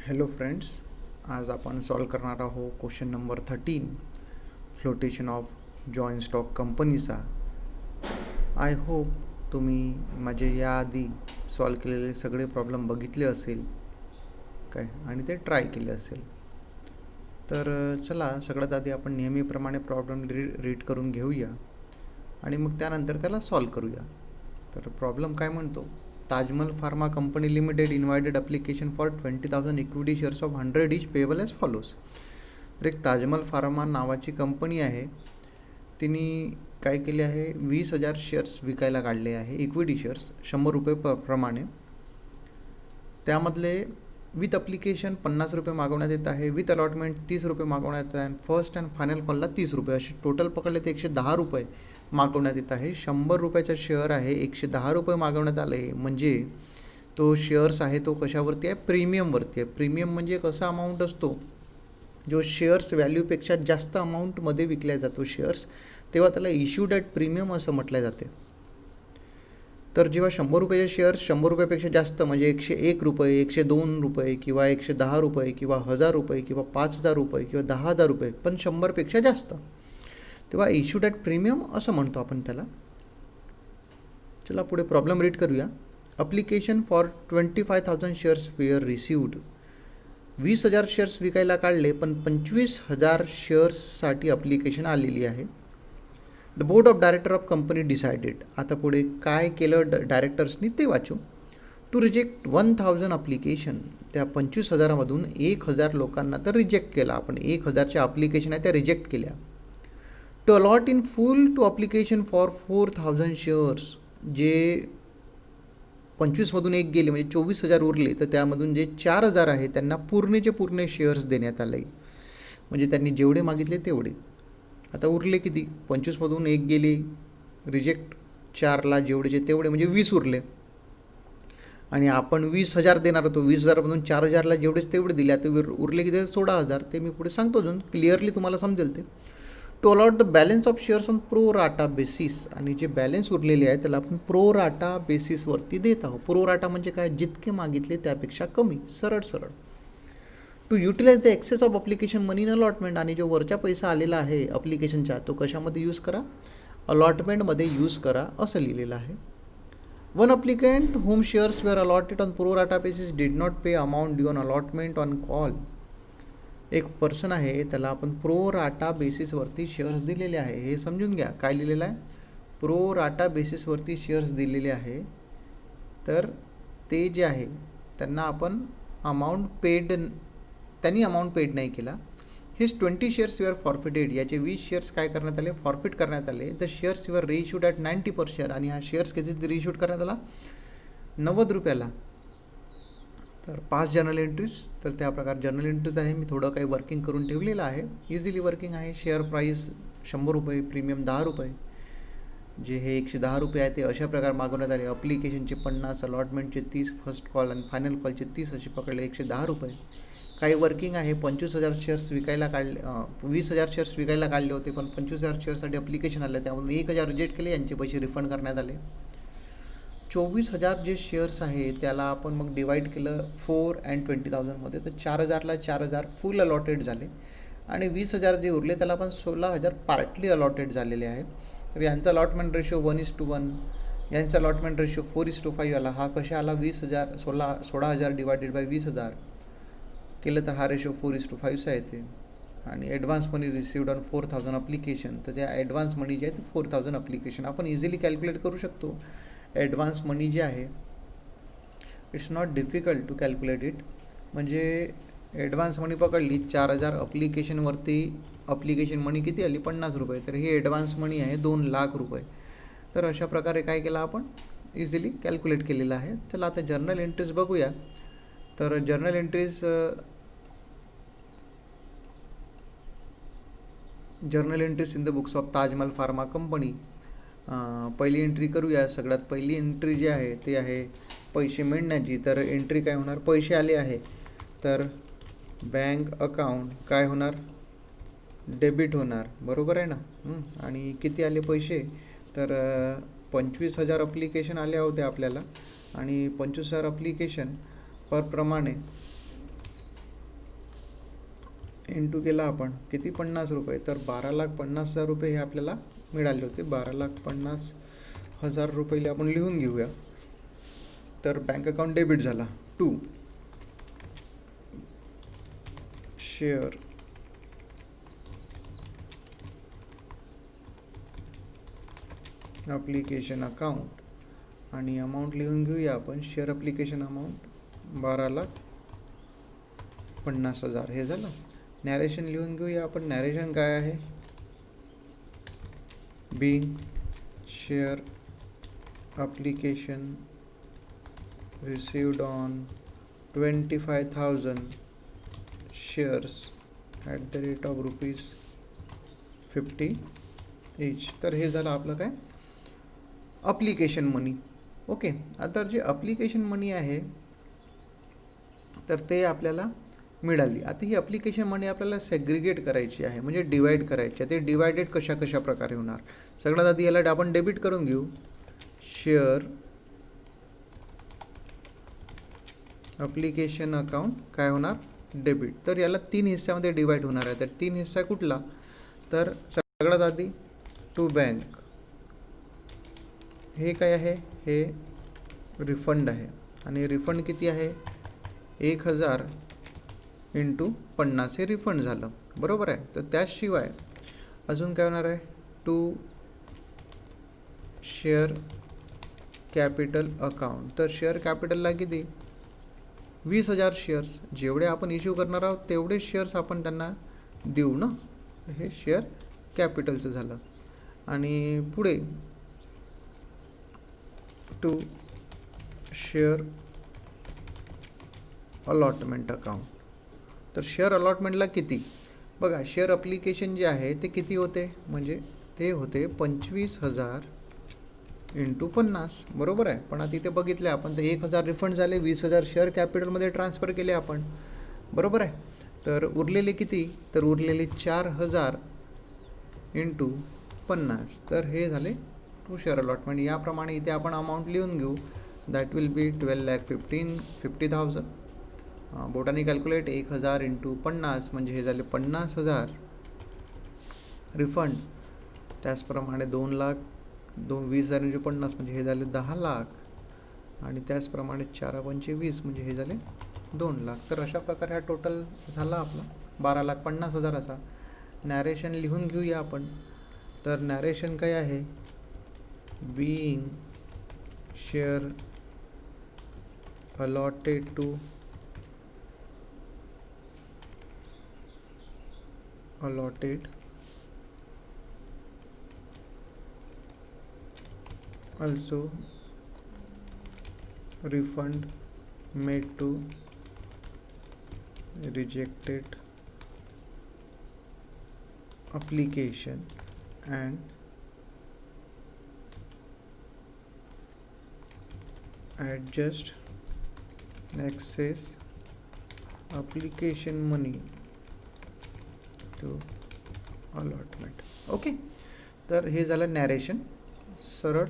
Hello friends, आज आपण solve करणार आहोत question number 13 flotation of joint stock कंपनीचा. आय होप तुम्ही माझे याआधी सॉल्व केलेले सगळे प्रॉब्लेम बघितले असेल काय आणि ते ट्राय केले असेल. तर चला सगळ्यात आधी आपण नेहमीप्रमाणे प्रॉब्लेम रीड करून घेऊया आणि मग त्यानंतर त्याला सॉल्व करूया. तर प्रॉब्लेम काय म्हणतो, Taj Mahal pharma company limited invited application for 20,000 equity shares of 100 each payable as follows. तर एक ताजमहल फार्मा नावाची कंपनी आहे, तिने काय केले आहे, 20,000 शेअर्स विकायला काढले आहे, इक्विटी शेअर्स 100 रुपये प्रमाणे. त्यामधले विथ अप्लिकेशन 50 रुपये मागवण्यात येत आहे, विथ अलॉटमेंट 30 रुपये मागवण्यात येत आहे, फर्स्ट अँड फायनल कॉलला 30 रुपये, असे टोटल पकडले ते 110 रुपये मागवण्यात येत आहे. 100 रुपयाचा शेअर आहे, 110 रुपये मागवण्यात आले, म्हणजे तो शेअर्स आहे तो कशावरती आहे, प्रीमियमवरती आहे. प्रीमियम म्हणजे कसा अमाऊंट असतो, जो शेअर्स व्हॅल्यूपेक्षा जास्त अमाऊंटमध्ये विकल्या जातो शेअर्स, तेव्हा त्याला इश्यूड ॲट प्रीमियम असं म्हटलं जाते. तर जेव्हा 100 रुपयाचे शेअर्स 100 रुपयापेक्षा जास्त म्हणजे 101 रुपये, 102 रुपये किंवा 110 रुपये किंवा 1000 रुपये किंवा 5000 रुपये किंवा 10,000 रुपये, पण 100पेक्षा जास्त, तेव्हा इश्यूड ॲट प्रीमियम असं म्हणतो आपण त्याला. चला पुढे प्रॉब्लेम रीड करूया. Application for 25,000 shares were received. 20,000 shares विकायला काढले, पण 25,000 शेअर्ससाठी अप्लिकेशन आलेली आहे. The board of director of company decided. आता पुढे काय केलं डायरेक्टर्सनी ते वाचू. To reject 1,000 application. त्या 25,000मधून 1,000 लोकांना तर रिजेक्ट केला आपण, 1,000च्या अप्लिकेशन आहे त्या रिजेक्ट केल्या. To allot in full to application for 4,000 shares. जे 25मधून एक गेले म्हणजे 24,000 उरले, तर त्यामधून जे 4,000 आहे त्यांना पूर्णचे पूर्ण शेअर्स देण्यात आले, म्हणजे त्यांनी जेवढे मागितले तेवढे. आता उरले किती, 25मधून एक गेले रिजेक्ट, 4ला जेवढेचे तेवढे म्हणजे 20 उरले, आणि आपण 20,000 देणार होतो, 20,000मधून 4,000ला जेवढेच तेवढे दिले. आता उरले किती, 16,000. ते मी पुढे सांगतो अजून क्लिअरली, तुम्हाला समजेल ते. To allot the balance of shares on pro rata basis. आणि जे बॅलन्स उरलेले आहे त्याला आपण प्रो राटा बेसिसवरती देत आहोत. प्रो राटा म्हणजे काय, जितके मागितले त्यापेक्षा कमी, सरळ सरळ. To utilise the excess of application money in allotment. आणि जो वरचा पैसा आलेला आहे अप्लिकेशनचा, तो कशामध्ये यूज करा, अलॉटमेंटमध्ये यूज करा असं लिहिलेलं आहे. One applicant whom shares were allotted on pro rata basis did not pay amount due on allotment on call. एक पर्सन आहे, त्याला आपण प्रो राटा बेसिसवरती शेअर्स दिलेले आहे. हे समजून घ्या काय लिहिलेलं आहे, प्रो राटा बेसिसवरती शेअर्स दिलेले आहे. तर ते जे आहे त्यांना आपण त्यांनी अमाऊंट पेड नाही केला. His 20 shares were forfeited. याचे 20 शेअर्स काय करण्यात आले, फॉरफिट करण्यात आले. The shares were reissued at 90 per share. आणि हा शेअर्स किती रिइश्यूड करण्यात आला, 90 रुपयाला. तर 5 जर्नल एंट्रीज. तर त्या प्रकार जर्नल एंट्रीज आहे, मी थोडं काही वर्किंग करून ठेवलेलं आहे, इझिली वर्किंग आहे. शेअर प्राईस 100 रुपये, प्रीमियम 10 रुपये, जे हे 110 रुपये आहे ते अशा प्रकार मागवण्यात आले. अप्लिकेशनचे 50, अलॉटमेंटचे 30, फर्स्ट कॉल आणि फायनल कॉलचे 30 असे पकडले, 110 रुपये. काही वर्किंग आहे. 25,000 शेअर्स विकायला काढले, 20,000 शेअर्स विकायला काढले होते, पण 25,000 शेअर्ससाठी अप्लिकेशन आलं, त्यामधून 1,000 रिजेक्ट केले, यांचे पैसे रिफंड करण्यात आले. 24,000 जे शेअर्स आहे त्याला आपण मग डिवाईड केलं 4 and 20,000मध्ये, तर 4,000ला 4,000 फुल अलॉटेड झाले, आणि 20,000 जे उरले त्याला आपण 16,000 पार्टली अलॉटेड झालेले आहे. तर यांचा अलॉटमेंट रेशो 1:1, यांचा अलॉटमेंट रेशो 4:5 आला. हा कशा आला, 20,000 16,000 डिवायडेड बाय 20,000 केलं तर हा रेशो 4:5चा येते. आणि advance money received on 4,000 application. तर त्या ॲडव्हान्स मनी जे आहे ते 4,000 अप्लिकेशन आपण इझिली कॅल्क्युलेट करू शकतो. ॲडव्हान्स मनी जे आहे, it's not difficult to calculate it. म्हणजे ॲडव्हान्स मनी पकडली 4,000 अप्लिकेशनवरती, अप्लिकेशन मनी किती आली, 50 रुपये. तर ही ॲडव्हान्स मनी आहे 2,00,000 रुपये. तर अशा प्रकारे काय केलं आपण, इझिली कॅल्क्युलेट केलेलं आहे. चला आता जर्नल एंट्रीज बघूया. तर journal entries in the books of Taj Mahal pharma company. पहिली एंट्री करूया. सगळ्यात पहिली एंट्री जी आहे ती आहे पैसे मिळण्याची. तर एंट्री काय होणार, पैसे आले आहे, तर बँक अकाउंट काय होणार, डेबिट होणार, बरोबर आहे ना. आणि किती आले पैसे, तर 25,000 अप्लिकेशन आले होते आपल्याला, आणि 25,000 अप्लिकेशन पर प्रमाणे इंटू केला आपण किती 50 रुपये, तर 12,50,000 रुपये हे आपल्याला मिळाले होते. 12,50,000 आपण लिहून घेऊया. तर बँक अकाउंट डेबिट झाला. टू शेअर ॲप्लिकेशन अकाउंट आणि अमाऊंट लिहून घेऊया आपण. शेअर ॲप्लिकेशन अमाऊंट 12,50,000 हे झालं. नॅरेशन लिहून घेऊया आपण. नॅरेशन काय आहे? Being share application received on 25,000 shares @rupees 50 each. तर हे झालं आपलं काय? ॲप्लिकेशन मनी. ओके. आता जे ॲप्लिकेशन मनी आहे तर ते आपल्याला मिळाली. आता ही ॲप्लिकेशन मनी आपल्याला सेग्रिगेट करायची आहे, म्हणजे डिवाईड करायची आहे. ते डिवायडेड कशा प्रकारे होणार? सगळ्यात आधी याला आपण डेबिट करून घेऊ. शेअर ॲप्लिकेशन अकाउंट काय होणार? डेबिट. तर याला 3 हिस्स्यामध्ये डिवाईड होणार आहे. तर 3 हिस्सा कुठला? तर सगळ्यात आधी टू बँक. हे काय आहे? हे रिफंड आहे. आणि रिफंड किती आहे? 1,000 × 50 हे रिफंड झालं. बरोबर आहे. तर त्याशिवाय अजून काय होणार आहे? To share capital account. तर शेअर कॅपिटलला किती? 20,000 शेअर्स. जेवढे आपण इश्यू करणार आहोत तेवढे शेअर्स आपण त्यांना देऊ ना. हे शेअर कॅपिटलचं झालं. आणि पुढे टू शेअर अलॉटमेंट अकाउंट. तर शेअर अलॉटमेंटला किती? बघा, शेअर ॲप्लिकेशन जे आहे ते किती होते? म्हणजे ते होते 25,000 × 50. बरोबर आहे. पण आता इथे बघितले आपण तर 1,000 रिफंड झाले, 20,000 शेअर कॅपिटलमध्ये ट्रान्सफर केले आपण. बरोबर आहे. तर उरलेले किती? तर उरलेले 4,000 × 50. तर हे झाले टू शेअर अलॉटमेंट. याप्रमाणे इथे आपण अमाऊंट लिहून घेऊ. दॅट विल बी 12,50,000. बोटाने कॅल्क्युलेट. 1,000 × 50 म्हणजे हे झाले 50,000 रिफंड. त्याचप्रमाणे 2,00,000 20,000 × 50 म्हणजे हे झाले 10,00,000. आणि त्याचप्रमाणे 4×5 म्हणजे हे झाले 2,00,000. तर अशा प्रकारे हा टोटल झाला आपला 12,50,000 असा. नॅरेशन लिहून घेऊया आपण. तर नॅरेशन काय आहे? Being share allotted to also refund made to rejected application and adjust excess application money to allotment. Okay. तर हे झालं नॅरेशन, सरळ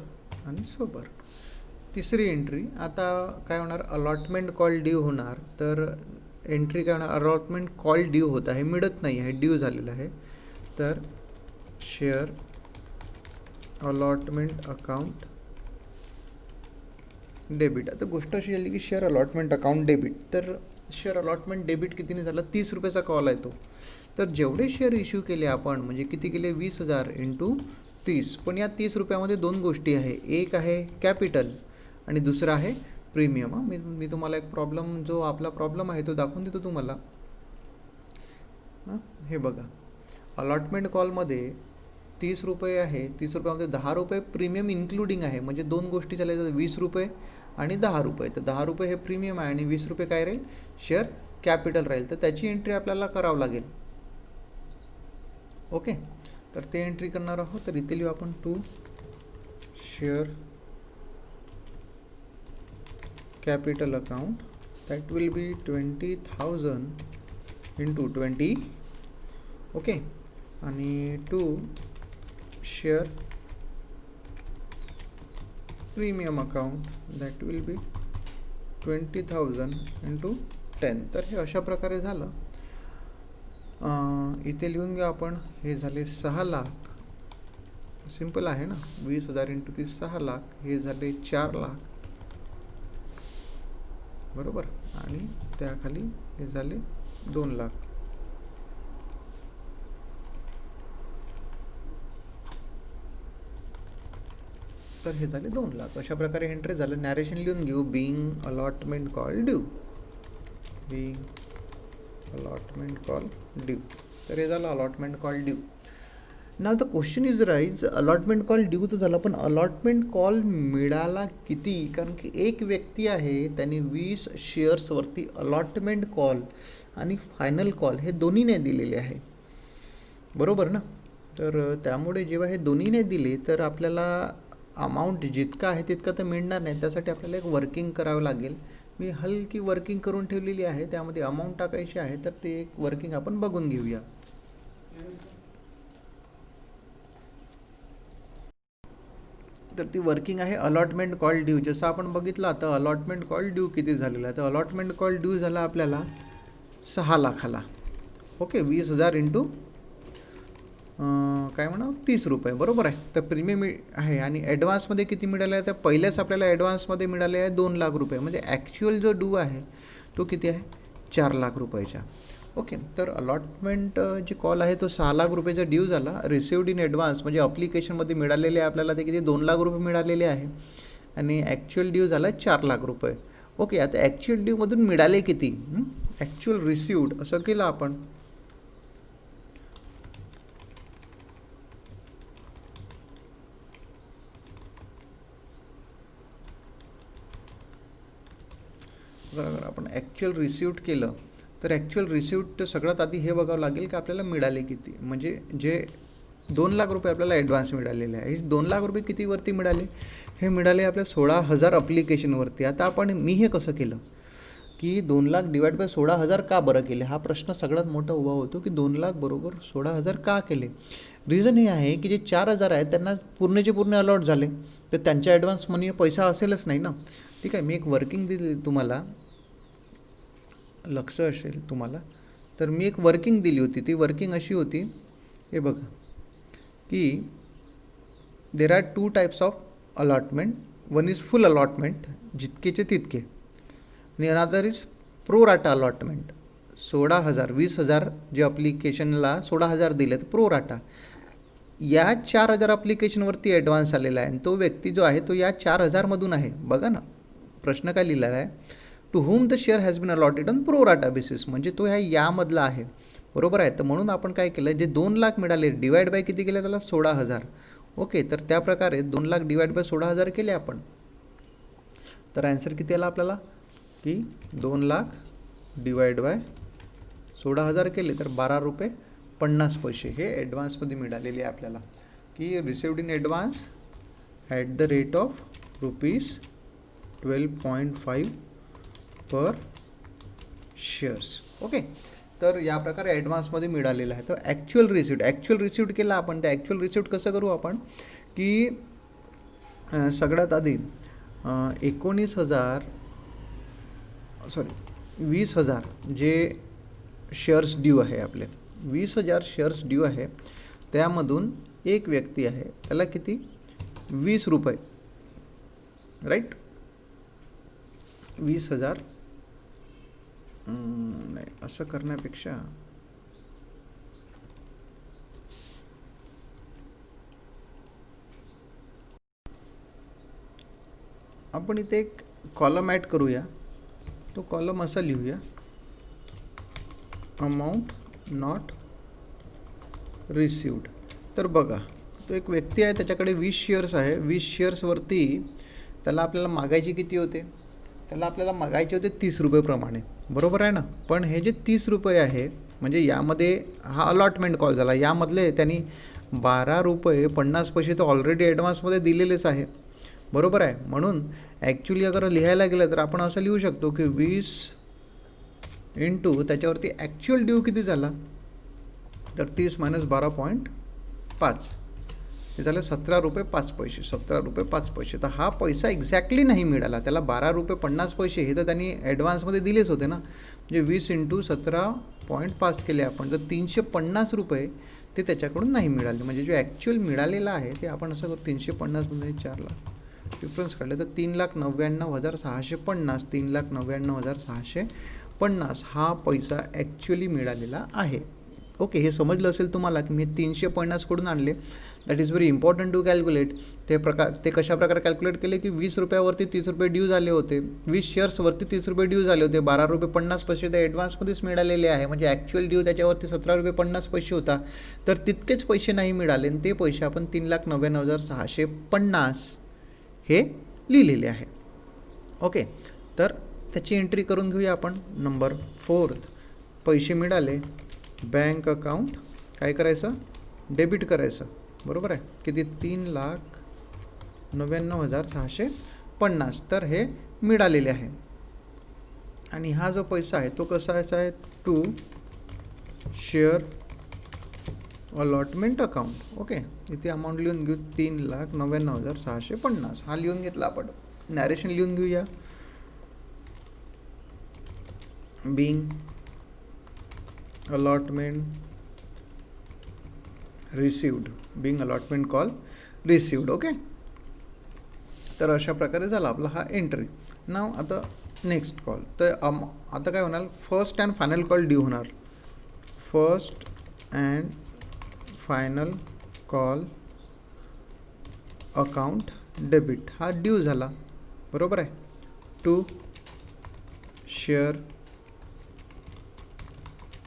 आणि सोबर. तिसरी एंट्री आता काय होणार? अलॉटमेंट कॉल ड्यू होणार. तर एंट्री काय होणार? अलॉटमेंट कॉल ड्यू होत आहे, मिळत नाही आहे, ड्यू झालेलं आहे. तर शेअर अलॉटमेंट अकाउंट डेबिट. आता गोष्ट अशी झाली की शेअर अलॉटमेंट अकाउंट डेबिट. तर शेअर अलॉटमेंट डेबिट कितीने झालं? 30 रुपयाचा कॉल आहे तो. तर जेवढे शेअर इश्यू केले आपण, म्हणजे किती केले? 20,000 × 30. पण या 30 रुपयामध्ये दोन गोष्टी आहे. एक आहे कॅपिटल आणि दुसरं आहे प्रीमियम. मी तुम्हाला एक प्रॉब्लेम, जो आपला प्रॉब्लेम आहे तो दाखवून देतो तुम्हाला. हे बघा, अलॉटमेंट कॉलमध्ये 30 रुपये आहे. 30 रुपयामध्ये 10 रुपये प्रीमियम इन्क्लुडिंग आहे. म्हणजे दोन गोष्टी झाल्या तर 20 रुपये आणि 10 रुपये. तर 10 रुपये हे प्रीमियम आहे आणि 20 रुपये काय राहील? शेअर कॅपिटल राहील. तर त्याची एंट्री आपल्याला करावं लागेल. ओके. तर ते एंट्री करणार आहोत. तर इथे लिहू आपण to share capital account. That will be 20,000 × 20. Okay. आणि to share premium account. That will be 20,000 × 10. तर हे अशा प्रकारे झालं. इथे लिहून घेऊ आपण, हे झाले 6 लाख, सिंपल आहे ना, 20,000 इंटू 30 6 लाख, हे झाले 4 लाख, बरोबर, आणि त्याखाली हे झाले 2 लाख. तर हे झाले 2 लाख. अशा प्रकारे एंट्री झालं. नॅरेशन लिहून घेऊ, being allotment call due, being allotment call due. तर हे झालं allotment call due. Now the question is rise, allotment call due तर झालं, पण अलॉटमेंट कॉल मिळाला किती? कारण की एक व्यक्ती आहे, त्यांनी 20 शेअर्सवरती अलॉटमेंट कॉल आणि फायनल कॉल हे दोन्ही नाही दिलेले आहे, बरोबर ना. तर त्यामुळे जेव्हा हे दोन्ही नाही दिले तर आपल्याला अमाऊंट जितका आहे तितका तर मिळणार नाही. त्यासाठी आपल्याला एक वर्किंग करावं लागेल. मी हलकी वर्किंग करून ठेवलेली आहे, त्यामध्ये अमाऊंट टाकायची आहे. तर ते एक वर्किंग आपण बघून घेऊया. तर ती वर्किंग आहे अलॉटमेंट कॉल ड्यू. जसं आपण बघितलं आता अलॉटमेंट कॉल ड्यू किती झालेला आहे, तर अलॉटमेंट कॉल ड्यू झाला आपल्याला 6 लाखाला. ओके, 20,000 इंटू काय म्हणा 30 रुपये, बरोबर आहे. तर प्रीमियम आहे. आणि ॲडव्हान्समध्ये किती मिळालं आहे, तर पहिल्याच आपल्याला ॲडव्हान्समध्ये मिळाले आहे 2 लाख रुपये. म्हणजे ॲक्च्युअल जो ड्यू आहे तो किती आहे, 4 लाख रुपयाचा. ओके, तर अलॉटमेंट जे कॉल आहे तो 6 लाख रुपयाचा ड्यू झाला. रिसिव्ड इन ॲडव्हान्स म्हणजे अप्लिकेशनमध्ये मिळालेले आपल्याला ते किती 2 लाख रुपये मिळालेले आहे. आणि ॲक्च्युअल ड्यू झाला 4 लाख रुपये. ओके, आता ॲक्च्युअल ड्यूमधून मिळाले किती, ॲक्च्युअल रिसिव्ड असं केलं आपण. बरोबर, आपण ॲक्च्युअल रिसिव्ड केलं तर ॲक्च्युअल रिसिव्ड सगळ्यात आधी हे बघावं लागेल की आपल्याला मिळाले किती. म्हणजे जे 2 लाख रुपये आपल्याला ॲडव्हान्स मिळालेले आहे, 2 लाख रुपये कितीवरती मिळाले, हे मिळाले आपल्या 16,000 अप्लिकेशनवरती. आता आपण मी हे कसं केलं की 2 लाख डिवाइड बाय 16,000 का बरं केले, हा प्रश्न सगळ्यात मोठा उभा होतो की 2 लाख बरोबर 16,000 का केले. रिझन हे आहे की जे 4,000 आहेत त्यांना पूर्णचे पूर्ण अलॉट झाले, तर त्यांच्या ॲडव्हान्स मनी पैसा असेलच नाही ना. ठीक आहे, मी एक वर्किंग दिली तुम्हाला, लक्ष असेल तुम्हाला, तर मी एक वर्किंग दिली होती. ती वर्किंग अशी होती, हे बघा की there are 2 types of allotment. One is full allotment, जितकेचे तितके, आणि another is pro rata allotment. 16,000 20,000 जे अप्लिकेशनला 16,000 दिले तर प्रो राटा. या 4,000 अप्लिकेशनवरती ॲडव्हान्स आलेला आहे आणि तो व्यक्ती जो आहे तो या 4,000मधून आहे. बघा ना प्रश्न काय लिहिलेला आहे, to whom the share has been allotted on pro rata basis, म्हणजे तो यामधला आहे, बरोबर आहे. तर म्हणून आपण काय केलं, जे 2 लाख मिळाले डिवाइड बाय किती केलं त्याला 16,000. ओके, तर त्या प्रकारे 2 लाख डिवाइड बाय 16,000 केले आपण. तर ॲन्सर किती आला आपल्याला की 2 लाख डिवाइड बाय 16,000 केले तर 12 रुपये 50 पैसे हे ॲडव्हान्समध्ये मिळालेले आहे आपल्याला, की received in advance at the rate of ₹12.5 per shares. Okay, तर या प्रकारे ॲडव्हान्समध्ये मिळालेलं आहे. तर ॲक्च्युअल रिसिव्ड केला आपण. तर ॲक्च्युअल रिसिव्ड कसं करू आपण की सगळ्यात आधी 20,000 जे शेअर्स ड्यू आहे आपले, 20,000 शेअर्स ड्यू आहे, त्यामधून एक व्यक्ती आहे त्याला किती 20 रुपये, राईट. 20,000 नाही, असं करण्यापेक्षा आपण इथे एक कॉलम ॲड करूया. तो कॉलम असा लिहूया, अमाऊंट नॉट रिसिव्ड. तर बघा, तो एक व्यक्ती आहे, त्याच्याकडे 20 शेअर्स आहे. 20 शेअर्सवरती त्याला आपल्याला मागायचे किती होते, त्याला आपल्याला मागायचे होते 30 रुपयेप्रमाणे, बरोबर आहे ना. पण हे जे 30 रुपये आहे, म्हणजे यामध्ये हा अलॉटमेंट कॉल झाला, यामधले त्यांनी 12 रुपये 50 पैसे तर ऑलरेडी ॲडव्हान्समध्ये दिलेलेच आहे, बरोबर आहे. म्हणून ॲक्च्युली अगर लिहायला गेलं तर आपण असं लिहू शकतो की 20 इंटू त्याच्यावरती ॲक्च्युअल ड्यू किती झाला, तर 30 - 12.5 हे झालं 17 रुपये 5 पैसे, 17 रुपये 5 पैसे. तर हा पैसा एक्झॅक्टली नाही मिळाला, त्याला 12 रुपये 50 पैसे हे तर त्यांनी ॲडव्हान्समध्ये दिलेच होते ना. म्हणजे 20 इंटू 17 0.5 केले आपण तर 350 रुपये ते त्याच्याकडून नाही मिळाले. म्हणजे जो ॲक्च्युअल मिळालेला आहे ते आपण असं करू 350 म्हणजे 4 लाख डिफरन्स काढले तर 3,99,650 3,99,650 हा पैसा ॲक्च्युअली मिळालेला आहे. ओके, हे समजलं असेल तुम्हाला की मी 350 कडून आणले. That is very important to calculate. ते कशा प्रकारे कॅल्क्युलेट केले की 20 रुपयावरती 30 रुपये ड्यू झाले होते, 20 शेअर्सवरती 30 रुपये ड्यू झाले होते, 12 रुपये 50 पैसे ते ॲडव्हान्समध्येच मिळालेले आहे. म्हणजे ॲक्च्युअल ड्यू त्याच्यावरती 17 रुपये 50 पैसे होता. तर तितकेच पैसे नाही मिळाले आणि ते पैसे आपण 3,99,650 हे लिहिलेले आहे. ओके, तर त्याची एंट्री करून घेऊया आपण. नंबर 4, पैसे मिळाले, बँक अकाउंट काय करायचं, डेबिट करायचं. बरोबर आहे, किती 3,99,650 तर हे मिळालेले आहे. आणि हा जो पैसा आहे तो कसा आहे, to share allotment account. Okay, इथे अमाऊंट लिहून घेऊ 3,99,650 हा लिहून घेतला आपण. नॅरेशन लिहून घेऊया. Being allotment received, being allotment call received. Okay, तर अशा प्रकारे झाला आपला हा एंट्री. नाव आता नेक्स्ट कॉल. तर आता काय होणार, first and final call due होणार. First and final call account debit हा ड्यू झाला. बरोबर आहे, टू शेअर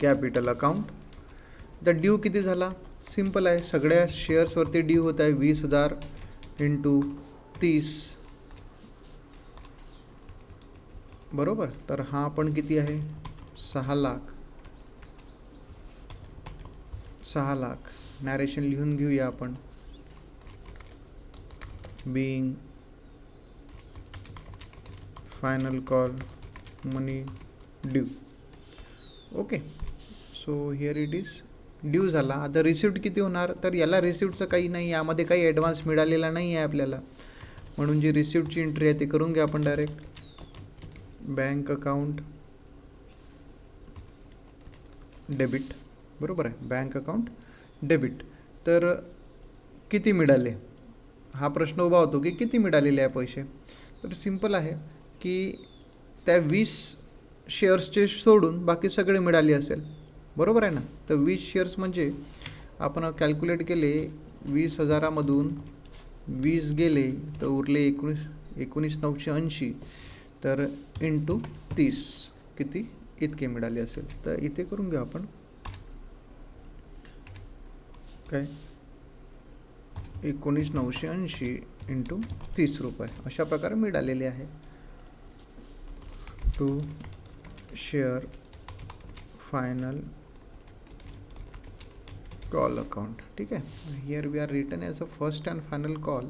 कॅपिटल अकाउंट. तर ड्यू किती झाला, सिंपल आहे, सगळ्या शेअर्सवरती ड्यू होत आहे 20,000 इंटू 30. बरोबर, तर हा पण किती आहे 6 लाख. नॅरेशन लिहून घेऊया आपण. Being final call money due. Okay, so here it is due झाला. आता रिसिप्ट किती होणार, तर याला रिसिप्टचं काही नाही, यामध्ये काही ॲडव्हान्स मिळालेला नाही आहे आपल्याला, म्हणून जी रिसिप्टची एंट्री आहे ती करून घ्या आपण डायरेक्ट. Bank account debit. बरोबर आहे, बँक अकाउंट डेबिट. तर किती मिळाले हा प्रश्न उभा होतो की किती मिळालेले आहे पैसे. तर सिंपल आहे की त्या 20 शेअर्सचे सोडून बाकी सगळे मिळाले असेल. बरोबर आहे ना, तर 20 शेअर्स म्हणजे आपण कॅल्क्युलेट केले 20,000मधून 20 गेले तर उरले 19,980. तर इंटू 30 किती इतके मिळाले असेल. तर इथे करून घेऊ आपण काय 19,980 इंटू 30 रुपये अशा प्रकारे मिळालेले आहे. To share final call account. ठीक आहे, here we are written as a first and final call.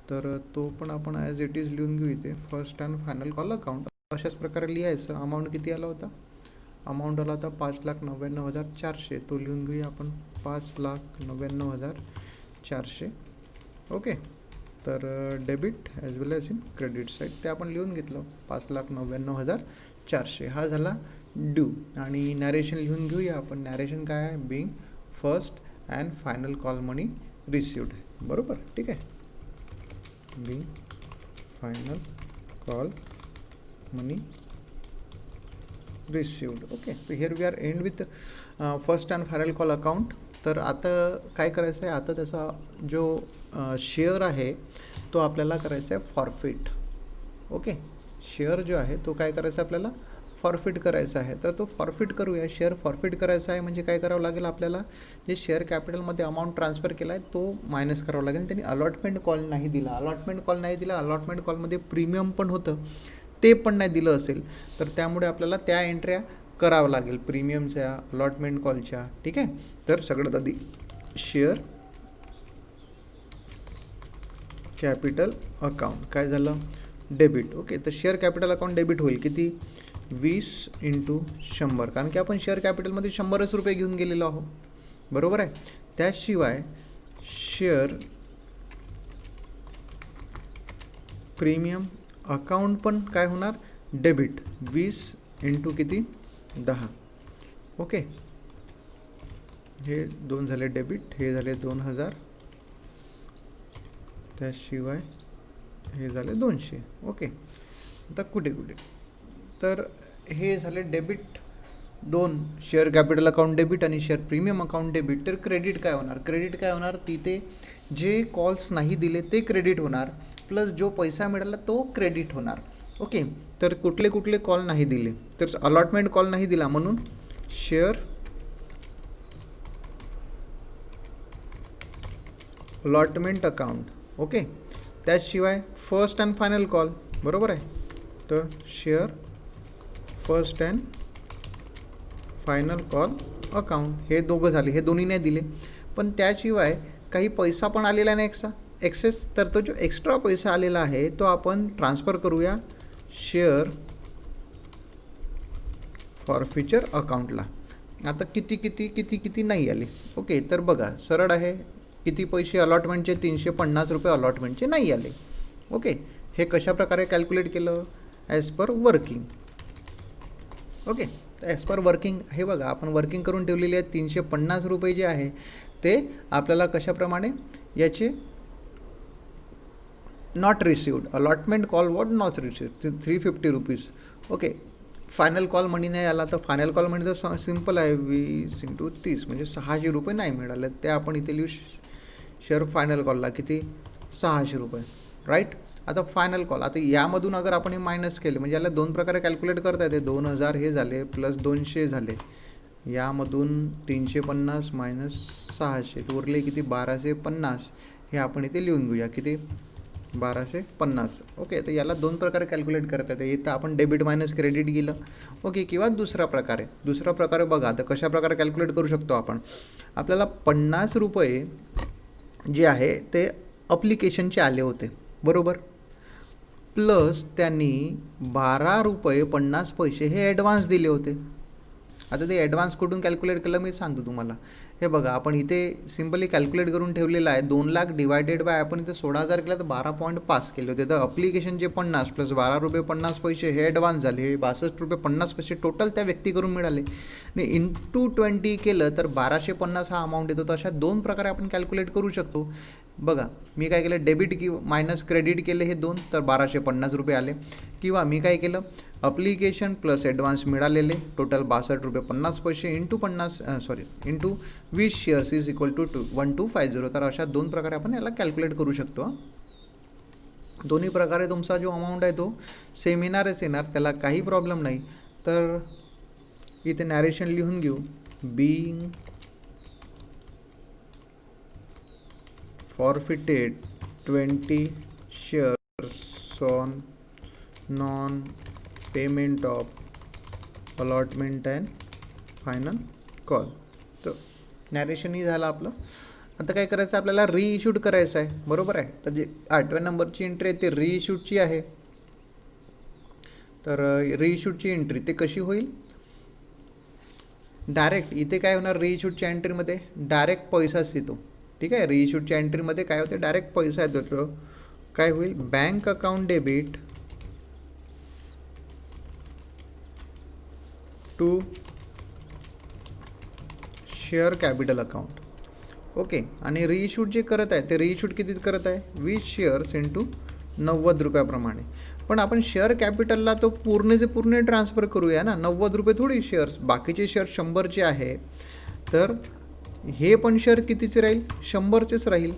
तर तो पण आपण ॲज इट इज लिहून घेऊ इथे, first and final call account. अशाच प्रकारे लिहायचं. अमाऊंट किती आला होता, अमाऊंट आला होता 5,99,400. तो लिहून घेऊया आपण 5,99,400. ओके, तर debit as well as in credit side ते आपण लिहून घेतलं 5,99,400 हा झाला ड्यू. आणि नॅरेशन लिहून घेऊया आपण. नॅरेशन काय आहे, being first and final call money received. बरोबर, ठीक आहे, being final call money received. Okay, so here we are end with first and final call account. तर आता काय करायचं आहे, आता त्याचा जो शेअर आहे तो आपल्याला करायचा आहे फॉरफिट. ओके, शेअर जो आहे तो काय करायचा आपल्याला फॉरफिट करायचा आहे. तर तो फॉरफिट करूया. शेअर फॉरफिट करायचा आहे म्हणजे काय करावं लागेल आपल्याला, जे शेअर कॅपिटलमध्ये अमाऊंट ट्रान्सफर केला आहे तो मायनस करावा लागेल. त्यांनी अलॉटमेंट कॉल नाही दिला, अलॉटमेंट कॉलमध्ये प्रीमियम पण होतं ते पण नाही दिलं असेल, तर त्यामुळे आपल्याला त्या एंट्र्या करावं लागेल प्रीमियमच्या, अलॉटमेंट कॉलच्या. ठीक आहे, तर सगळ्यात आधी शेअर कॅपिटल अकाउंट काय झालं डेबिट. ओके, तर शेअर कॅपिटल अकाउंट डेबिट होईल किती 20 इंटू 100, कारण की आपण शेअर कॅपिटलमध्ये 100च रुपये घेऊन गेलेलो आहोत. बरोबर आहे. त्याशिवाय शेअर प्रीमियम अकाउंट पण काय होणार डेबिट 20 इंटू किती 10. ओके, हे 2 झाले डेबिट, हे झाले 2000, त्याशिवाय हे झाले 200. ओके, आता कुठे कुठे तर हे झाले debit 2, share capital account debit आणि शेअर प्रीमियम अकाउंट डेबिट. तर क्रेडिट काय होणार? क्रेडिट काय होणार? तिथे जे कॉल्स नाही दिले ते क्रेडिट होणार, प्लस जो पैसा मिळाला तो क्रेडिट होणार. ओके, तर कुठले कुठले कॉल नाही दिले? तर अलॉटमेंट कॉल नाही दिला म्हणून शेअर अलॉटमेंट अकाउंट. ओके, त्याशिवाय फर्स्ट अँड फायनल कॉल, बरोबर आहे. तर share first and final call account, हे दोघं झाले, हे दोन्ही नाही दिले. पण त्याशिवाय काही पैसा पण आलेला नाही एक्सेस, तर तो जो एक्स्ट्रा पैसा आलेला आहे तो आपण ट्रान्सफर करूया शेअर फॉरफिचर अकाउंटला. आता किती किती किती किती नाही आले. ओके, तर बघा सरळ आहे, किती पैसे अलॉटमेंटचे? 350 रुपये अलॉटमेंटचे नाही आले. ओके, हे कशा प्रकारे कॅल्क्युलेट केलं? As per working. Okay, as per working हे बघा आपण वर्किंग करून ठेवलेली आहे. 350 रुपये जे आहे ते आपल्याला कशाप्रमाणे याचे not received, allotment call what not received 350 rupees. Okay, final call money नाही आला, तर फायनल कॉल मनी तर सिम्पल आहे, 20 × 30 म्हणजे 600 रुपये नाही मिळाले. ते आपण इथे लिहू शेअर फायनल कॉलला किती? 600 रुपये, राईट. आता फायनल कॉल, आता यामधून अगर आपण हे मायनस केले म्हणजे याला 2 प्रकारे कॅल्क्युलेट करता येते. 2000 हे झाले प्लस 200 झाले, यामधून 350 मायनस 600 तर उरले किती? 1250. हे आपण इथे लिहून घेऊया, किती? 1250. ओके, तर याला 2 प्रकारे कॅल्क्युलेट करता येते. इथं आपण डेबिट मायनस क्रेडिट गेलं. ओके, किंवा दुसरा प्रकारे बघा आता कशा प्रकारे कॅल्क्युलेट करू शकतो आपण. आपल्याला 50 रुपये जे आहे ते अप्लिकेशनचे आले होते, बरोबर, प्लस त्यांनी 12 रुपये 50 पैसे हे ॲडव्हान्स दिले होते. आता ते ॲडव्हान्स कुठून कॅल्क्युलेट केलं मी सांगतो तुम्हाला. हे बघा आपण इथे सिम्पली कॅल्क्युलेट करून ठेवलेलं आहे. 2 लाख डिवायडेड बाय आपण इथे 16,000 केलं तर 12.5 केले होते. तर अप्लिकेशन जे 50 प्लस 12 रुपये 50 पैसे हे ॲडव्हान्स झाले, हे 62 रुपये 50 पैसे टोटल त्या व्यक्तीकडून मिळाले. आणि इंटू 20 केलं तर 1250 हा अमाऊंट येतो. तर अशा 2 प्रकारे आपण कॅल्क्युलेट करू शकतो. बघा मी काय केलं, डेबिट किंवा मायनस क्रेडिट केले हे 2, तर 1250 रुपये आले. किंवा मी काय केलं, अप्लिकेशन प्लस ॲडव्हान्स मिळालेले टोटल 62 रुपये 50 पैसे into 20 shares is equal to 1250. तर अशा 2 प्रकारे आपण याला कॅल्क्युलेट करू शकतो. दोन्ही प्रकारे तुमचा जो अमाऊंट आहे तो सेम येणारच येणार, त्याला काही प्रॉब्लेम नाही. तर इथे नॅरेशन लिहून घेऊ. Being forfeited 20 shares on non-payment of allotment and final call. तर नॅरेशन ही झालं आपलं. आता काय करायचं आपल्याला रिइश्यूड करायचं आहे, बरोबर आहे. तर जे 8व्या नंबरची एंट्री आहे ते रिइश्यूडची आहे. तर रिइश्यूडची एंट्री ते कशी होईल? डायरेक्ट इथे काय होणार, रिइश्यूडच्या एंट्रीमध्ये डायरेक्ट पैसाच येतो. ठीक आहे, रिइश्यूडच्या एंट्रीमध्ये काय होते, डायरेक्ट पैसा येतो. काय होईल, bank account debit to share capital account. Okay, आणि रिइश्यूड जे करत आहे ते रिइश्यूड किती करत आहे, 20 शेअर्स इंटू 90 रुपयाप्रमाणे. पण आपण शेअर कॅपिटलला तो पूर्णचे पूर्ण ट्रान्सफर करूया ना, 90 रुपये थोडी शेअर्स, बाकीचे शेअर 100चे आहे. तर हे पण शेअर कितीचे राहील, 100चेच राहील,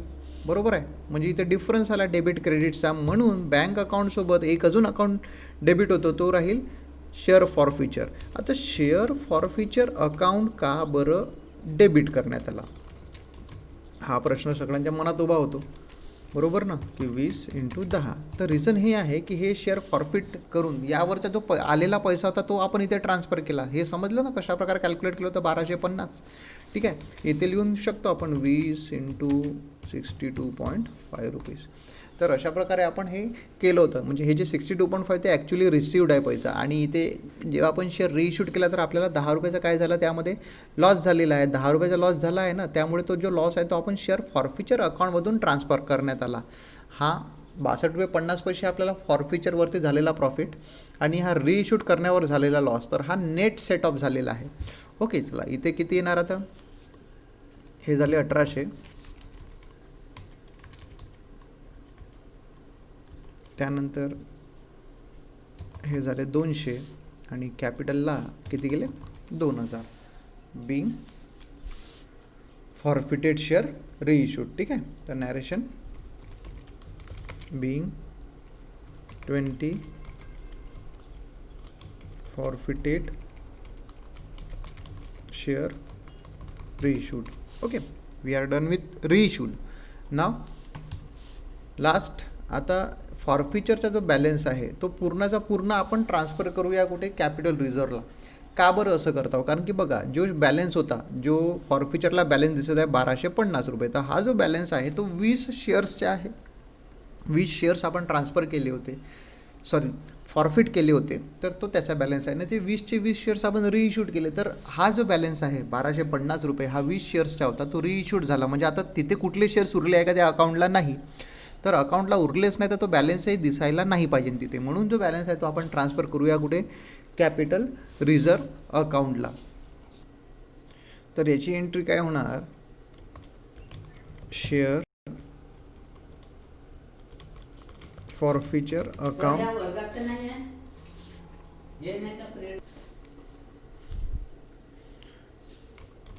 बरोबर आहे. म्हणजे इथे डिफरन्स आला डेबिट क्रेडिटचा, म्हणून बँक अकाउंटसोबत एक अजून अकाउंट डेबिट होतो तो राहील शेअर फॉरफिचर. आता शेअर फॉरफिचर अकाउंट का बरं डेबिट करण्यात आला, हा प्रश्न सगळ्यांच्या मनात उभा होतो, बरोबर ना, की 20 × 10. तर रिझन हे आहे की हे शेअर फॉरफिट करून यावरचा जो आलेला पैसा होता तो आपण इथे ट्रान्सफर केला. हे समजलं ना कशा प्रकारे कॅल्क्युलेट केलं होतं, 1250. ठीक आहे, इथे लिहून शकतो आपण 20 × 62.5 रुपीज. तर अशा प्रकारे आपण हे केलं होतं. म्हणजे हे जे 62.5 ते ॲक्च्युली रिसिव्ड आहे पैसा. आणि इथे जेव्हा आपण शेअर रिइश्यूड केला तर आपल्याला 10 रुपयाचा काय झालं, त्यामध्ये लॉस झालेला आहे. 10 रुपयाचा लॉस झाला आहे ना, त्यामुळे तो जो लॉस आहे तो आपण शेअर फॉरफिचर अकाउंटमधून ट्रान्सफर करण्यात आला. हा 62 रुपये 50 पैसे आपल्याला फॉरफिचरवरती झालेला प्रॉफिट आणि हा रिइश्यूड करण्यावर झालेला लॉस, तर हा नेट सेट ऑफ झालेला आहे. ओके, चला इथे किती येणार आता, हे झाले 1800, त्यानंतर हे झाले 200 आणि कॅपिटलला किती गेले 2000, बिंग फॉरफिटेड शेअर रिइश्यूड. ठीक आहे, तर narration being 20 forfeited share reissued. Okay, we are done with reissued. नाव लास्ट, आता फॉरफिचरचा जो बॅलन्स आहे तो पूर्णचा पूर्ण आपण ट्रान्सफर करूया कुठे, कॅपिटल रिझर्वला. का बरं असं करतो, कारण की बघा जो बॅलन्स होता, जो फॉरफिचरला बॅलन्स दिसत आहे 1250 रुपये, तर हा जो बॅलन्स आहे तो 20 शेअर्सचे आहे. 20 शेअर्स आपण ट्रान्सफर केले होते, सॉरी फॉरफिट केले होते, तर तो त्याचा बॅलन्स आहे ना. ते 20चे 20 शेअर्स आपण रिइश्यूड केले, तर हा जो बॅलन्स आहे 1250 रुपये हा 20 शेअर्सचा होता, तो रिइश्यूड झाला. म्हणजे आता तिथे कुठले शेअर्स उरले आहे का त्या अकाउंटला, नाही. तर अकाउंटला उरलेच नाही तर तो बॅलन्सही दिसायला नाही पाहिजे तिथे, म्हणून जो बॅलन्स आहे तो आपण ट्रान्सफर करूया कुठे, कॅपिटल रिझर्व अकाउंटला. तर याची एंट्री काय होणार, शेअर फॉरफिचर अकाउंट.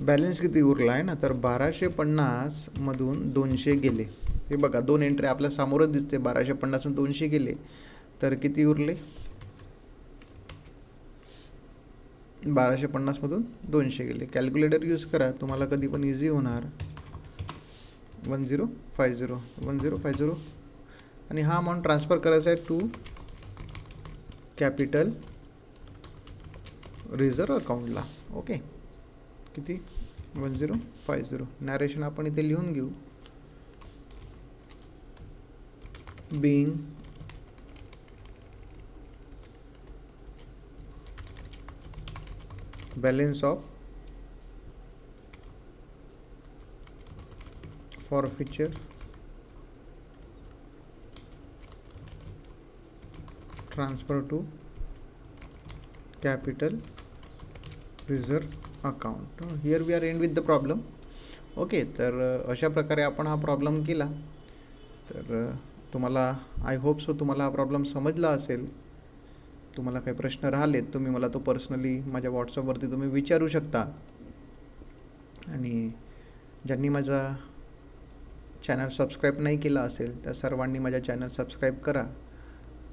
बॅलन्स किती उरला आहे ना, तर 1250 मधून 200 गेले. हे बघा 2 एंट्री आपल्या समोरच दिसते, 1250 मधून 200 गेले तर किती उरले, 1250 मधून 200 गेले. कॅल्क्युलेटर यूज करा, तुम्हाला कधी पण इझी होणार. 1050 आणि हा अमाऊंट ट्रान्सफर करायचा आहे टू कॅपिटल रिझर्व अकाउंटला. ओके, किती 1050. नॅरेशन आपण इथे लिहून घेऊ, being balance of forfeiture transfer to capital reserve account. Here we are end with the problem. Okay, तर अशा प्रकारे आपण हा प्रॉब्लेम केला. तर तुम्हाला आय होप सो तुम्हाला हा प्रॉब्लेम समजला असेल. तुम्हाला काही प्रश्न राहिलेत तुम्ही मला तो पर्सनली माझ्या व्हॉट्सअपवरती तुम्ही विचारू शकता. आणि ज्यांनी माझा चॅनल सबस्क्राईब नाही केला असेल त्या सर्वांनी माझा चॅनल सबस्क्राईब करा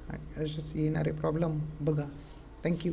आणि असेच येणारे प्रॉब्लेम बघा. थँक्यू.